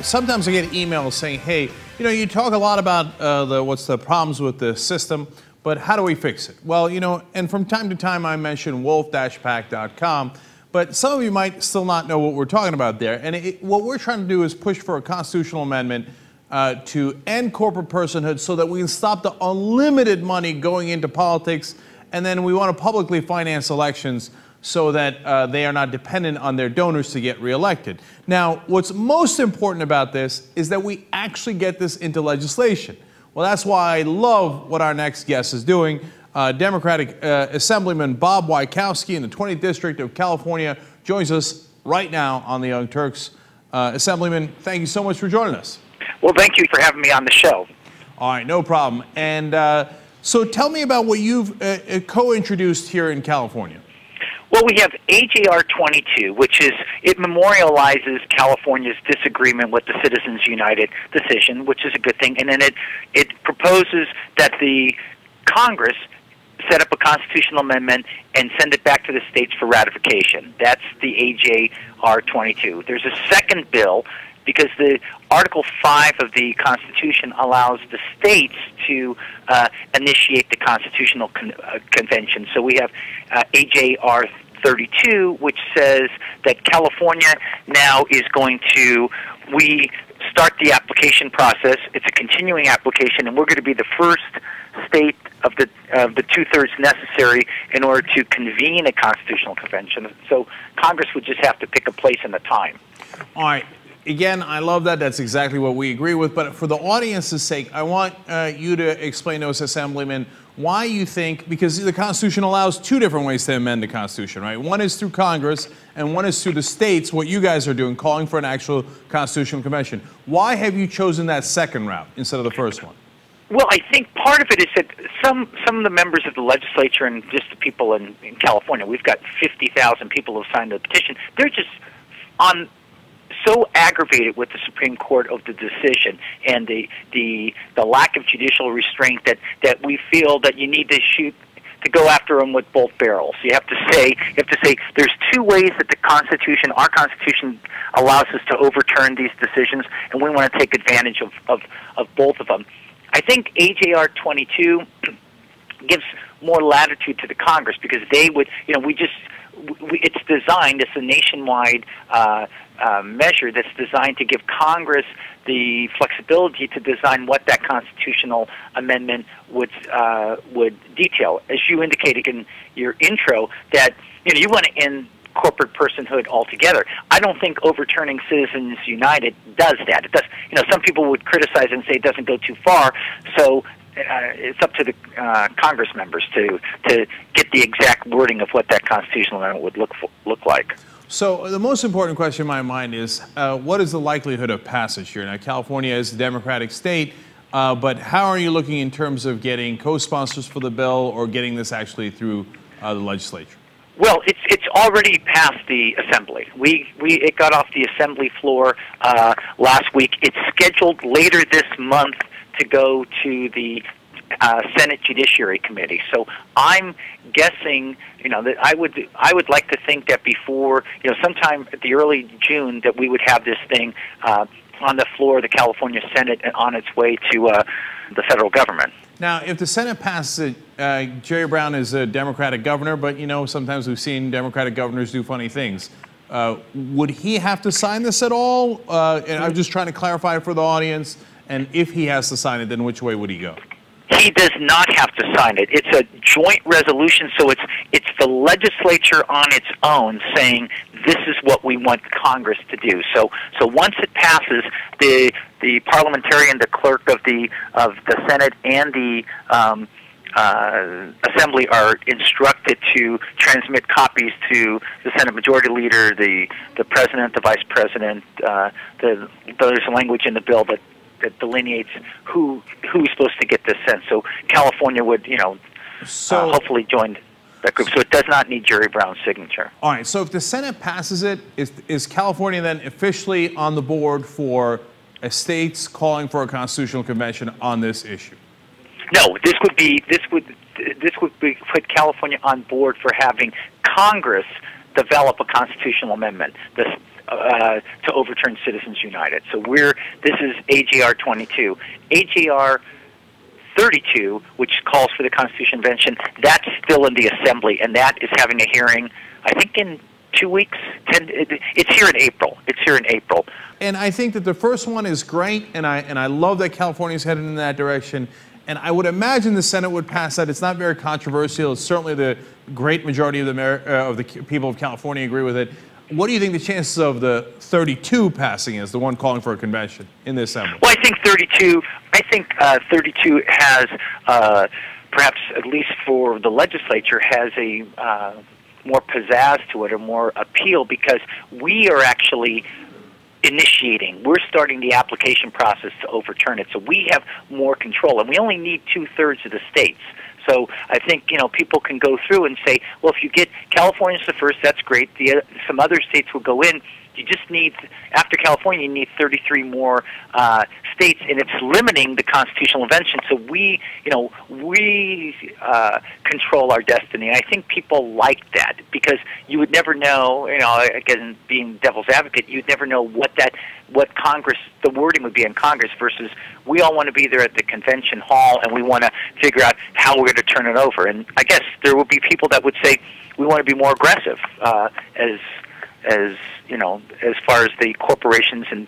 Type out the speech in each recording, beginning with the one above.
Sometimes I get emails saying, hey, you talk a lot about what's the problems with the system, but how do we fix it? Well, and from time to time I mention wolf-pac.com, but some of you might still not know what we're talking about there. And what we're trying to do is push for a constitutional amendment to end corporate personhood so that we can stop the unlimited money going into politics, and then we want to publicly finance elections so that they are not dependent on their donors to get reelected. Now, what's most important about this is that we actually get this into legislation. Well, that's why I love what our next guest is doing. Democratic Assemblyman Bob Wieckowski in the 20th District of California joins us right now on the Young Turks. Assemblyman, thank you so much for joining us. Well, thank you for having me on the show. All right, no problem. And so tell me about what you've co-introduced here in California. Well, we have AJR 22, which it memorializes California's disagreement with the Citizens United decision, which is a good thing, and then it proposes that the Congress set up a constitutional amendment and send it back to the states for ratification. That's the AJR 22. There's a second bill because the Article 5 of the Constitution allows the states to initiate the Constitutional Convention. So we have AJR 32, which says that California now is going to, we start the application process. It's a continuing application, and we're going to be the first state of the two-thirds necessary in order to convene a constitutional convention. So Congress would just have to pick a place and a time. All right. Again, I love that. That's exactly what we agree with. But for the audience's sake, I want you to explain to us, Assemblyman, why you think, because the Constitution allows two different ways to amend the Constitution, right? One is through Congress, and one is through the states, what you guys are doing, calling for an actual constitutional convention. Why have you chosen that second route instead of the first one? Well, I think part of it is that some of the members of the legislature and just the people in California, we've got 50,000 people who have signed the petition, they're just so aggravated with the Supreme Court of the decision and the lack of judicial restraint that we feel that you need to go after them with both barrels. You have to say there's two ways that our Constitution allows us to overturn these decisions, and we want to take advantage of both of them. I think AJR 22 gives more latitude to the Congress because they would, it's designed, it's a nationwide measure that's designed to give Congress the flexibility to design what that constitutional amendment would detail. As you indicated in your intro, that you want to end corporate personhood altogether. I don't think overturning Citizens United does that. It does. Some people would criticize and say it doesn't go too far. So it's up to the Congress members to get the exact wording of what that constitutional amendment would look like. So the most important question in my mind is, what is the likelihood of passage here? Now, California is a Democratic state, but how are you looking in terms of getting co-sponsors for the bill or getting this actually through the legislature? Well, it's already passed the Assembly. It got off the Assembly floor last week. It's scheduled later this month to go to the Senate Judiciary Committee. So I'm guessing, that I would like to think that before, sometime at the early June, that we would have this thing on the floor of the California Senate and on its way to the federal government. Now, if the Senate passes it, Jerry Brown is a Democratic governor, but sometimes we've seen Democratic governors do funny things. Would he have to sign this at all? And I'm just trying to clarify for the audience. And if he has to sign it, then which way would he go? He does not have to sign it. It's a joint resolution, so it's the legislature on its own saying this is what we want Congress to do. So once it passes, the parliamentarian, the clerk of the Senate, and the Assembly are instructed to transmit copies to the Senate Majority Leader, the President, the Vice President. There's language in the bill that delineates who's supposed to get this sent. So California would, hopefully join that group. So it does not need Jerry Brown's signature. All right. So if the Senate passes it, is California then officially on the board for states calling for a constitutional convention on this issue? No. This would put California on board for having Congress develop a constitutional amendment to overturn Citizens United. So this is AJR 22. AJR 32, which calls for the Constitutional Convention, that's still in the Assembly, and that is having a hearing, I think, in 2 weeks. It's here in April. It's here in April. And I think that the first one is great, and I love that California is headed in that direction. And I would imagine the Senate would pass that. It's not very controversial. It's certainly the great majority of the people of California agree with it. What do you think the chances of the 32 passing is, the one calling for a convention in the Assembly? Well, I think 32 has, perhaps at least for the legislature, has a more pizzazz to it, or more appeal, because we are actually initiating. We're starting the application process to overturn it, so we have more control, and we only need 2/3 of the states. So I think, people can go through and say, well, if you get California's the first, that's great. Some other states will go in. You just need, after California, you need 33 more states, and it's limiting the constitutional convention. So we control our destiny. And I think people like that, because you would never know, again, being devil's advocate, you'd never know what Congress, the wording would be in Congress, versus we all want to be there at the convention hall, and we want to figure out how we're going to turn it over. And I guess there would be people that would say we want to be more aggressive, as far as the corporations and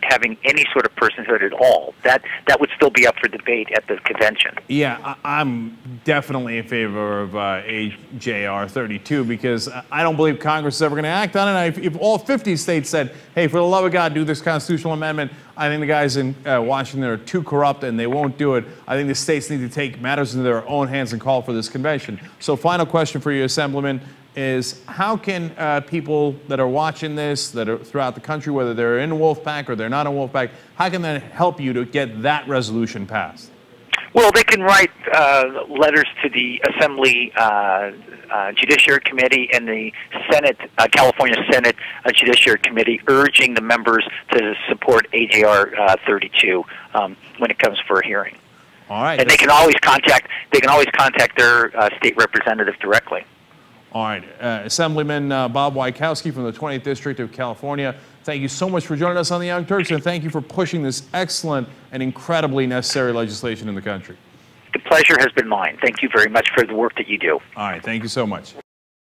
having any sort of personhood at all. That would still be up for debate at the convention. Yeah, I'm definitely in favor of AJR 32, because I don't believe Congress is ever going to act on it. If all 50 states said, hey, for the love of God, do this constitutional amendment, I think the guys in Washington are too corrupt and they won't do it. I think the states need to take matters into their own hands and call for this convention. So final question for you, Assemblyman, is how can people that are watching this, that are throughout the country, whether they're in Wolf PAC or they're not in Wolf PAC, how can that help you to get that resolution passed? Well, they can write letters to the Assembly Judiciary Committee and the Senate, California Senate Judiciary Committee, urging the members to support AJR 32 when it comes for a hearing. All right. And they can always contact their state representative directly. All right, Assemblyman Bob Wieckowski from the 20th District of California, thank you so much for joining us on the Young Turks, and thank you for pushing this excellent and incredibly necessary legislation in the country. The pleasure has been mine. Thank you very much for the work that you do. All right, thank you so much.